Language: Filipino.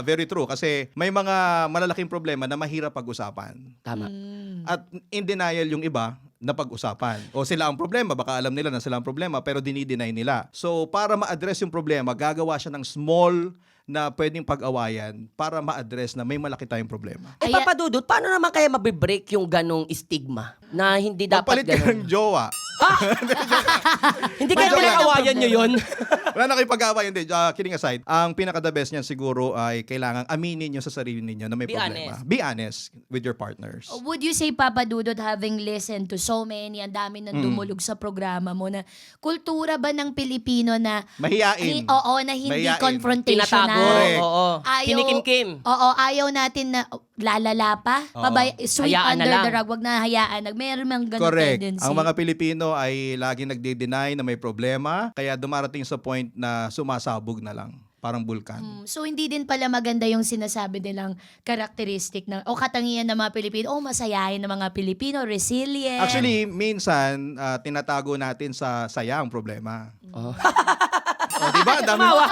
Very true kasi may mga malalaking problema na mahirap pag-usapan. Tama. At in denial yung iba na pag-usapan. O sila ang problema, baka alam nila na sila ang problema pero dinideny nila. So para ma-address yung problema, gagawa siya ng small na pwedeng pag-awayan para ma-address na may malaki tayong problema. Eh, Papa Dudut, paano naman kaya mabibreak yung ganong stigma na hindi dapat Palit ka ganon? ng jowa. Hindi kayo Joke lang. pinag-awayan nyo yun? Wala na kayong pag-awayan. Hindi. Kidding aside, ang pinaka-the best niyan siguro ay kailangan aminin nyo sa sarili ninyo na may Be problema. honest. Be honest with your partners. Would you say, Papa Dudut, having listened to so many, ang dami nang dumulog sa programa mo, na kultura ba ng Pilipino na Mahiyain. oo, na hindi Mahiyain. confrontational? Tinatago. Correct. Oo. Ayaw- Kinikimkim. Oo, ayaw natin na lalala pa. Oo. Sweep Hayaan na under lang. the rug. Wag na hayaan. Meron mang ganun Correct. tendency. Ang mga Pilipino ay laging nagde-deny na may problema, kaya dumarating sa point na sumasabog na lang. Parang bulkan. So, hindi din pala maganda yung sinasabi nilang karakteristik ng, o katangian ng mga Pilipino. O, masayahin ng mga Pilipino, resilient. Actually, minsan, tinatago natin sa saya ang problema. Oh. O, diba? Ang dami, Tumawa.